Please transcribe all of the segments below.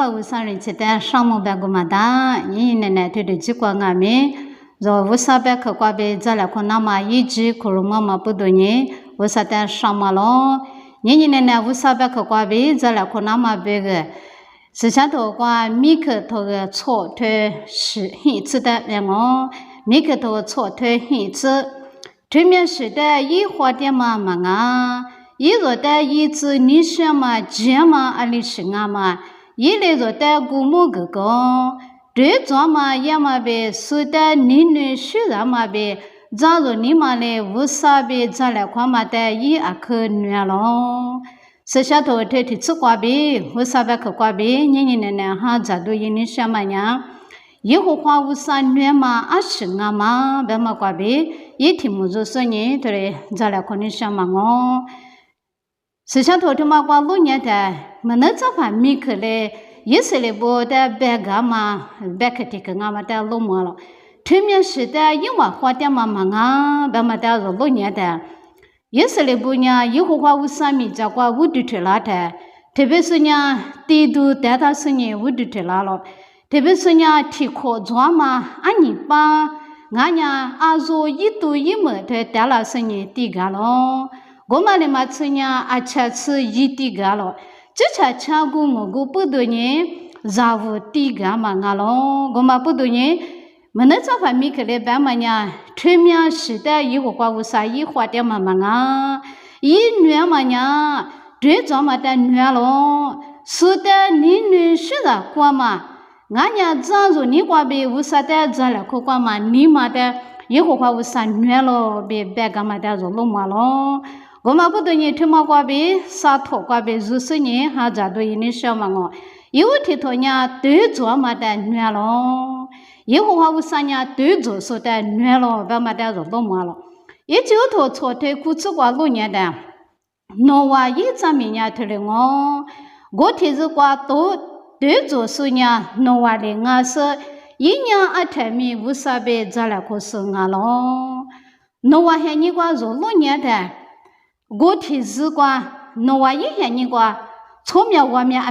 话无啥人吃的，上么白个嘛的，你奶奶对的几个俺们，若无啥白可挂呗，咱俩可那么一直可罗妈妈不多呢，无啥的上么咯，你奶奶无啥白可挂呗，咱俩可那么白个。是想头挂米克头个错推是很吃的两个，米克头错推很吃，对面是的一花点嘛嘛啊，一若的一只你想嘛姐嘛阿里是啊嘛，一来若的古木哥哥，对装嘛也嘛呗，是的你女婿人嘛呗，假如你嘛嘞无啥呗，咱俩看嘛的一阿克女咯。是下头天天吃瓜呗，为啥不吃瓜呗？年奶奶哈咋都一年什么呀？以后花无啥年嘛，啊是啊嘛，别嘛瓜呗，一天么做生意，对嘞，咱俩可能什么哦？是下头他妈瓜6年的，没能做饭米去嘞，也是嘞不的白干嘛，白去这个俺们的老么了，对面是的，因为花点嘛嘛啊，别嘛的6年的。也是嘞不呢，以后话无啥米家瓜无对头拉的，特别是呢，地都带他是呢无对头拉了，特别是呢，提课装嘛，俺你把俺呢阿做一度一么的带了是呢地干了，我们的嘛吃呢阿吃一地干了，这吃过我个不多呢，然后地干嘛俺了，我们不多呢。没能做饭米去嘞，白嘛呢？全面是的，以后话无啥一花点嘛嘛啊，一女嘛呢，对着嘛的女咯，是的，你女是的过嘛，俺呢假如你过呗无啥的，咱俩可过嘛，你嘛的，以后话无啥女咯，别白干嘛的肉肉嘛咯，我们不对你他妈过呗，啥头过呗，如是呢，还咋对你小嘛我，有天头呢对着嘛的女咯。以后话无啥呢？对着说的女了，别嘛的肉都没了。一九头错的估计过6年的，那话一张面呢头的我天是过都对着说呢，那话的我是一年2天米无啥呗，咱俩可是我咯。那话还你过肉6年的，我天是过那话一还你过，从面外面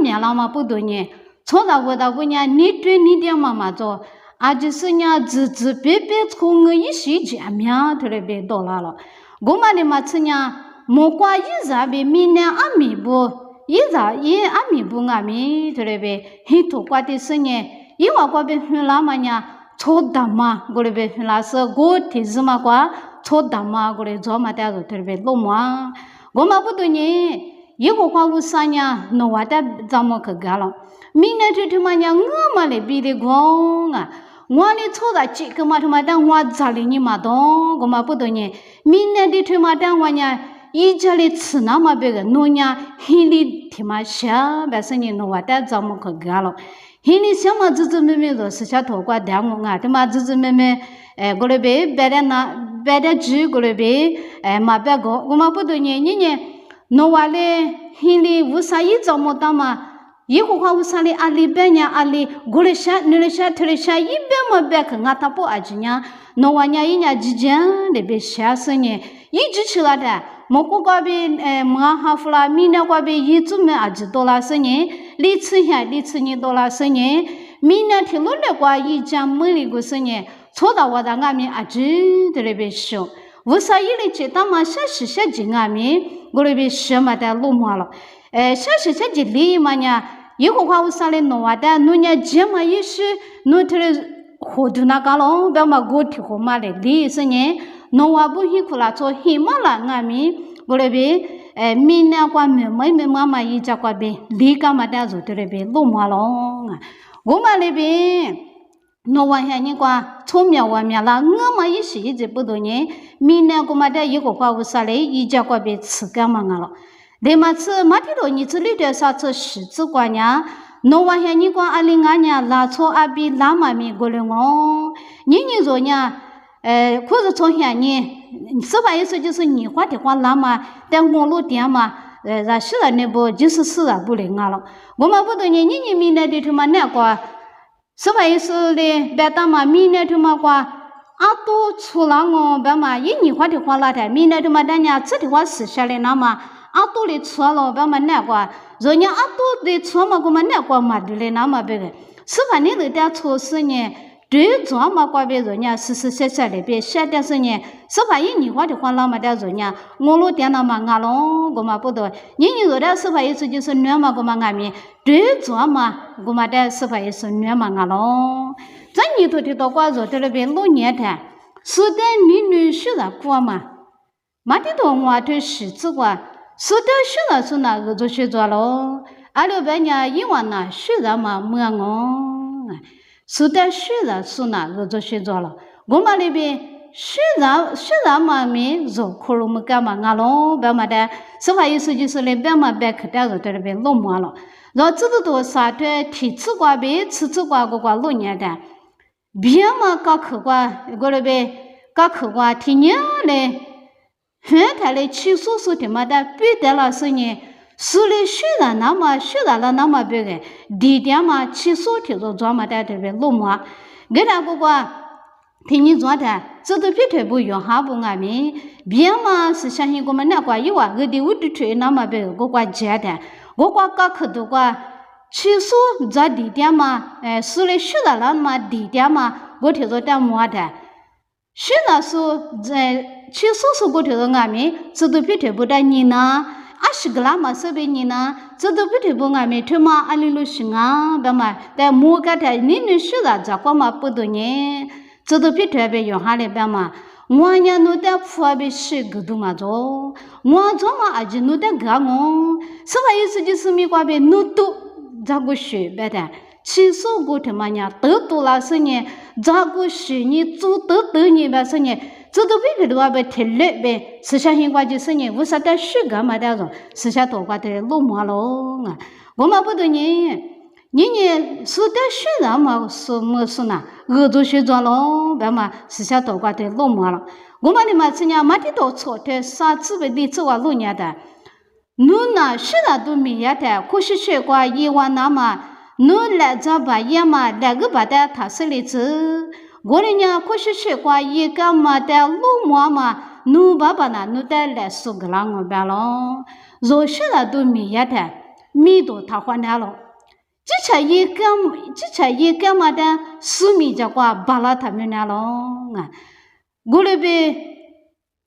面了嘛不多呢。从那我到我呢，你对你的妈妈做，啊就是呢，直别从我一时间面头来别到了。我们的嘛是呢，莫挂一日别明年阿米不，一日也阿米不阿米头来别，很多挂的是呢，因为挂别很拉嘛呢，错的嘛，我来别很拉是我提示嘛挂错的嘛，我来做嘛的头来别弄嘛，我们不对呢。以后话无啥呢，那我的怎么去干了？明年这他妈呢，我们来比的光啊！我的错在这个嘛他妈的我家里你嘛懂，我们不懂呢。明年的他妈的我呢，一家里吃那么别个，那呢，心里他妈想，但是呢，那我的怎么去干了？心里想嘛，姊妹妹说是想透过电话啊，他妈姊妹妹，过来别别的那别的猪过来别，嘛别个，我们不懂呢，你呢？那我嘞，心里无啥一怎么当嘛？以后话无啥嘞，阿里边呀，阿里过来下，你来下，他来下，一边嘛别个俺他不阿吉呢，那我呢一年之间那边下生呢，一直吃了的，莫过过边莫哈弗啦，明年过边一直没阿吉多啦生呢，你吃下，你吃你多啦生呢，明年天落来过一家没里个生呢，错到我在俺们阿吉在那边修。为啥一来接他妈下进俺们，我那边什么的落寞了，下进里嘛呢，以后话为啥来弄啊的，弄呢接嘛也是弄他的活动那个咯，别嘛过提活嘛的里是呢，弄啊不辛苦啦，做黑嘛啦俺们，我那边明年过妹妈妈一家过边，里干嘛的做他那边落寞咯，我们那边。那我喊你讲，从面外面啦，我们也是一直不多年。明年我们的一个话务啥嘞，一家过边吃干嘛了？那么吃马天罗你这里的啥子十字瓜呢？那我喊你讲，阿里俺呢拉错阿比拉妈咪过来哦。你说呢？可是从前呢，是吧？意思就是你话的话拉嘛，但网络店嘛，那是了那不就是是啊不灵啊了。我们不多年，你明年的他妈那个。是吧？意思嘞，别当嘛，明年他妈话，阿多出来我别嘛，一年话的话那台，明年他妈的呢，这的话是下来那嘛， tu le chua lo ba ma na kwa rồi nya tu de chua ma ko ma na kwa ma de le na ma be sư phạm này được đã cho sư nhé đối với mà qua bây giờ nha sư sẽ để biết sẽ để sư nhé sư phạm những người hoa thì quan làm mà đã rồi nha ngô lô tiền nào mà ngà long của mà bắt đầu những người đó sư phạm sư chỉ nữa mà của mà ngà mi đối với mà của mà đã sư phạm sư nữa mà ngà long rất nhiều thôi thì tôi qua rồi tôi biết lâu nhẹ thế sư đến nữ sư là qua mà thì tôi ngoài tôi sư chứ qua sư đến sư là sư nào cái tôi sư rồi lo alo bên nhà yên hòa na sư là mà mưa ngon sư đến sư là sư nào cái tôi sư rồi lo gồm là bên sư là mà mình rồi khổ một cái mà ngalo bên mà đây sư phải sư chỉ sư lên bên mà bên cái đó rồi tôi bên lâu mà lo rồi chỉ tôi sao tôi thì chỉ qua bên chỉ qua qua lâu nhẹ đấy bên mà các khẩu qua gọi là bên các khẩu qua thì nhớ này hết thảy là chỉ số thì mà đã biết được là sự nhẹ xử lý sự là nằm mà biết cái đi điểm mà chỉ số thì rồi mà đã được lâu mà cái đó qua thì như vậy đó chỉ tôi biết được bây giờ họ không nghe mình bên mà sự sáng hiện của mình là qua yêu à cái điều đó chuyện nằm mà biết qua chết đó qua các khẩu qua chỉ số ra đi điểm mà xử lý sự là mà đi điểm mà cái thì rồi đã mua đó sự là số chỉ số cái thì rồi nghe mình chỉ tôi biết được bây giờ như na ashgala mà sẽ bên như na chỉ tôi biết được nghe mình thôi mà anh lưu sinh à bây mà tại mua cái này nên sự là chắc qua mà bắt đầu nhé chỉ tôi biết được bây giờ hai lần bây mà mua nhà nó đã phá bị sự cái đó mà rồi mua cho mà anh nó đã gắng ngon sau này sự chỉ mình qua bên nó tu 자고 싶 배다 치소고 대마냐 더도라서니 자고 싶니 쭈더더니 바서니 저도 비비도와 배 텔레베 스샤힌과지서니 우사다 쉬가 마다서 스샤도가 될 로마로 고마보더니 니니 수다 쉬나 마 무슨나 의도 쉬잖아 배마 스샤도가 될 로마로 고마니 마치냐 마티도 초테 사츠베디 저와 로냐다 누나 시나도 미야다 코시쉐과 이와나마 누라 잡아 야마 라그바다 타슬리츠 고리냐 코시쉐과 이가마다 루모마 누바바나 누달레 수글랑어 발로 조시나도 미야다 미도 타환하로 지차 이가마다 수미자과 발라타면하로 고레베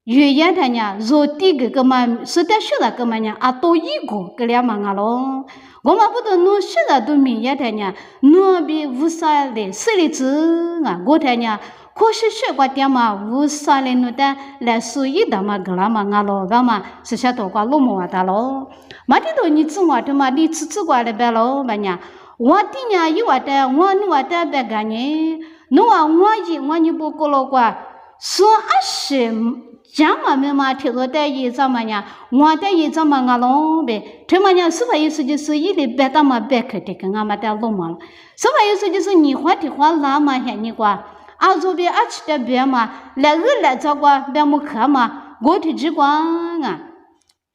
유야 다냐 조티 그만 스타슈다 그만냐 아또 이고 그래야 망하로 고마부터 노 시다도 미야 다냐 노비 우살레 스리즈가 고다냐 코시쉐과 때마 우살레 노다 라수이 다마 글라망하로 가마 스샤도과 로모와다로 마티도 니츠와도 마디 츠츠과레 벨로 마냐 와티냐 이와다 원와다 베가니 노아 와지 와니보콜로과 소아시 장마 메마티 로데이 자마냐 와데이 자마가 롱베 테마냐 스바이스지스 이리 베다마 베케티가 마다 로마 스바이스지스 니화티 화라마 해니과 아조베 아치데 베마 레르레 자과 베무카마 고티지과가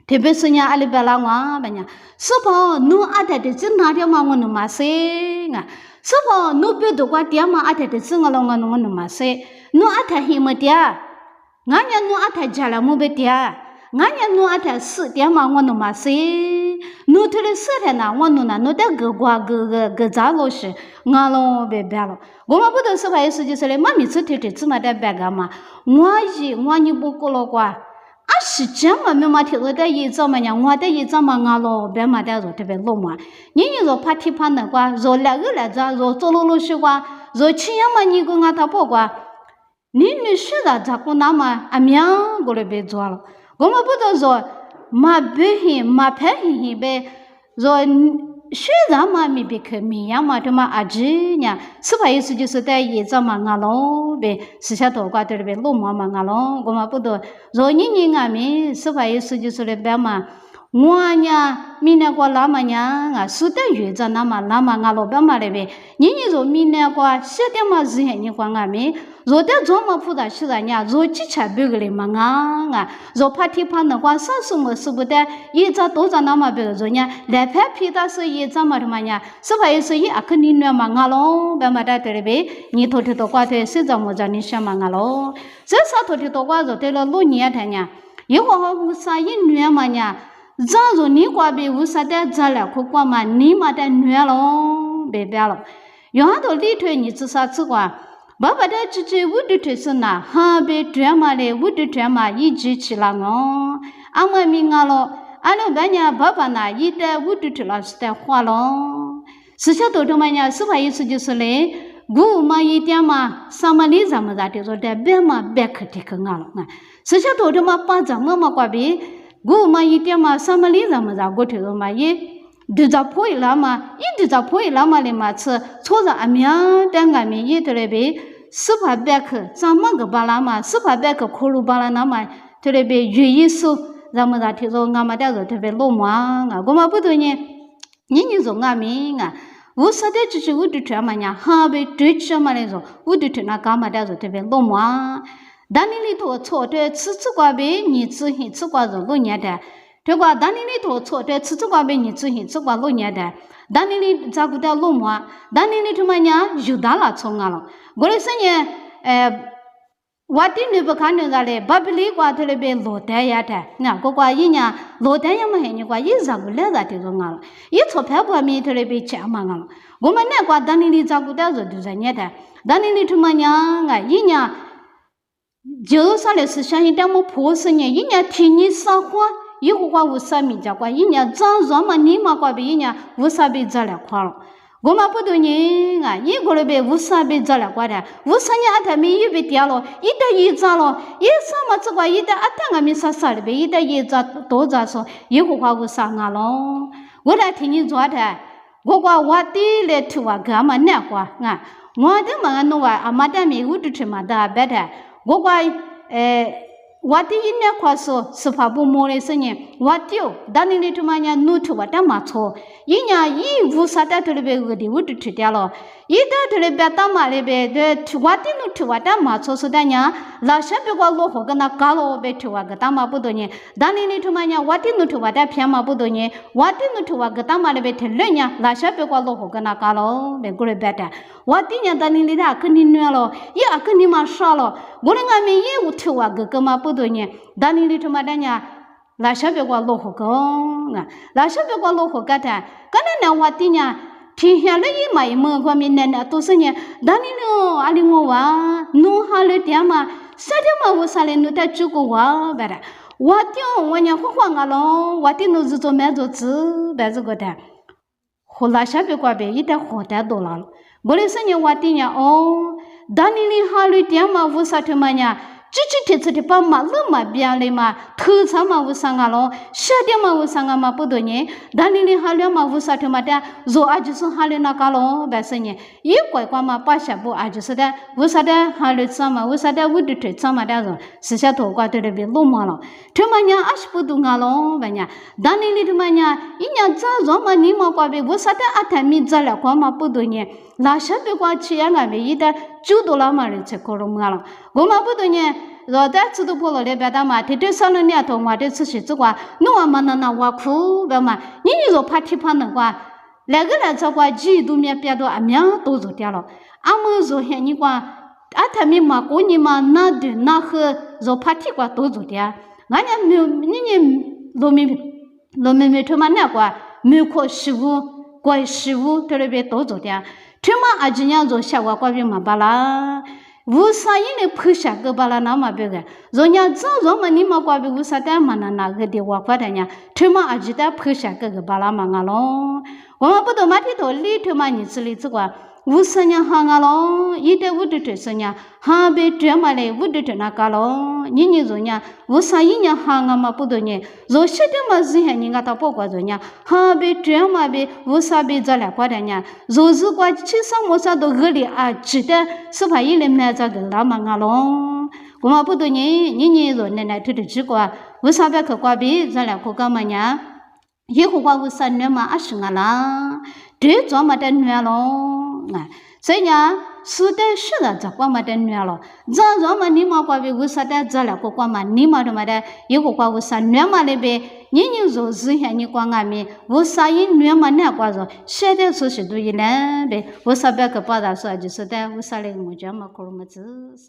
테베스냐 알베라와 바냐 스포 누 아데데 진나려마 원마세가 스포 누베도과 디아마 아데데 싱알롱가 노노마세 누 아타히마디아 nganya nu ata jala mu betia nganya nu ata su dia ma ngonu ma se nu tere se na ngonu na no da gwa ge za lo shi ngalo be ba lo goma bu de se ba yesu ji se le ma mi se te ma da ba ga ma ngwa ji ngwa ni bu ko lo kwa a shi jan ma me ma te lo da yi za ma nya ngwa da yi za ma ngalo be ma da zo te be lo ma ni ni zo pa ti pa na kwa zo la ge la za zo zo lo shi kwa zo chi ya ma ni go nga ta po kwa 니는 쉬다 자꾸 남아 아면 고레베 좋아로 고마보다 저 마베히 마페히 베저 쉬다 마미 베케 미야마도마 아지냐 스바이스지스다 예자망알로 베 스샤도가 되베 로마망알로 고마보다 저니닝아미 스바이스지스레 베마 뭐냐 미나과 라마냐 수다 유자 나마 라마가 로바마레베 니니조 미나과 시데마 지헤니 광아미 조데 조마 푸다 시다냐 조치차 베글레 망아가 조 파티판과 사수모 수부데 이자 도자 나마 베조냐 레페 피다스 이자 마르마냐 스바이스 이 아크니네 망아로 베마다 데레베 니 토토과 데 시자모자니 샤망아로 제사 토토과 조데로 로니야 타냐 예호하 무사이 뉘마냐 za zo ni kwa be wusa da za la ko kwa ma ni ma da nwe lo be bia lo yo ha do li thwe ni tsu sa tsu kwa ba ba da chi chi wu du thwe su na ha be twa ma le wu du twa ma yi ji chi la ngo a ma mi nga lo a lo ba nya ba ba na yi da wu du thwe la sta hwa lo si cha do ma nya su ba yi su ji su le gu ma yi tia ma sa ma li za ma za de zo da be ma be kha ti ka nga lo nga si cha do ma pa za ma kwa be gu ma yi tia ma sa ma li za ma za go thwe zo ma yi du za phoi la ma yi du za phoi la ma le ma che cho za a mya da nga mi yi de le be su ba be kha za ma ga ba la ma su ba be kha kho lu ba la na ma de le be yu yi su za ma za thi zo nga ma da zo de be lo ma nga go ma bu du ni ni zo nga mi nga wu sa de chi chi wu du thwa ma nya ha be de cha ma le zo wu du thwa na ga ma da zo de be lo ma da ni li to cho de chi chi kwa be ni chi hi chi kwa zo lo nya da这个当年里头错的，吃这个被你自行这个老年的，当年里照顾到老妈，当年里他妈娘有大了从啊了，我的生年我的女不看那个嘞，巴比里瓜头里边落单呀的，那个瓜一年落单呀么嘿，你瓜一照顾来在这种啊了，一钞票不米头里边钱嘛啊了，我们那瓜当年里照顾到就在年的，当年里他妈娘啊一年。就啥嘞是像一点么破事呢？一年替你撒花，以后话无啥米家瓜，一年长热嘛，你嘛瓜比一年无啥比这来快了。我嘛不多年啊，一个礼拜无啥比这来快的，无啥年阿他米又被掉了，一点一涨了，一啥嘛这个一点阿他阿米啥啥的呗，一点一涨多涨说，以后话无啥啊咯。我来替你做的，我瓜我的来图啊干嘛那瓜啊，我的嘛弄啊，阿妈的米我都吃嘛的白的。我怪我的一年快说是发布莫的声音，我丢，当年的他妈呀，努头我的马错，一年一无啥的头里边的我都吃掉了，一的头里边打马里边的我的努头我的马错是的呀，老些别个落后跟那搞了别头我个打马不多呢，当年的他妈呀，我的努头我的偏马不多呢，我的努头我个打马里边听人呀，老些别个落后跟那搞了别过来别的，我的呢当年的跟你暖了，也跟你妈少了，我的俺们也无头我个嘛不多呢，当年的他妈的呀。老些别个落后个啊，老些别个落后个的，刚才那我的呢，天下来一买么个面那都是呢，当年呢，阿里我哇，弄好了点嘛，啥点嘛我啥嘞，弄得足够哇，白的，我的我呢花花啊咯，我的弄是做咩做子，白这个的，后老些别个别一点活得多了，我的是呢我的呢哦，当年的好了点嘛，我啥他妈呢？这次的把马路嘛变了嘛，头上嘛无啥个咯，下点嘛无啥个嘛不多呢，但你好了嘛无啥的嘛的，做阿就是好了那个咯，白是呢，一乖乖嘛把下步阿就是的，无啥的好了啥嘛，无啥的我的腿啥嘛的，是下头瓜对的别落嘛了，他妈呢阿是不懂个咯，白呢，但你他妈呢，一年早上嘛你嘛瓜别无啥的阿他米早了瓜嘛不多呢。那些别个吃呀，俺们一旦就多了嘛，人吃可容易了。我们不多呢，若在吃都不了，别的嘛，天天上了年头，我的吃些这个，我们那我苦的嘛，你若怕提怕那个，那个人这个几度面别多，俺们都做掉了。俺们做些你个，阿他们嘛过年嘛，那的那喝，若怕提个都做掉。俺家没你农民他妈那个没可食物，怪食物，这里边都做掉。他妈阿今年做下个瓜边嘛巴拉，无啥人的拍下个巴拉那么别个，人家早上嘛你嘛瓜边无啥的嘛那个的话快点呀，他妈阿今天拍下个巴拉嘛个咯，我们不懂嘛的道理，他妈你这里这个。无啥人行啊咯，一点无的这些人，哈别这么嘞，无的这那个咯，你说呢？无啥人行啊嘛不多呢，若些的嘛是些人家他不管着呢，哈别这么别，无啥别这来过的呢，若是过去上么啥都恶劣啊，记得是怕一来买这个老嘛个咯，我们不多呢，你说奶头的这个，无啥别去过别这来过干嘛呢？以后过无啥人嘛，阿是个啦，这做嘛的女咯。所以呢，是的是的，这光嘛的女了，这让嘛你嘛过比无啥的，这了过光嘛你嘛的嘛的，以后过无啥女嘛那边，你做事情你光阿米，无啥人女嘛那过着，现在说是对的呗，无啥别个把他说就是的，无啥嘞，我讲嘛可能么子。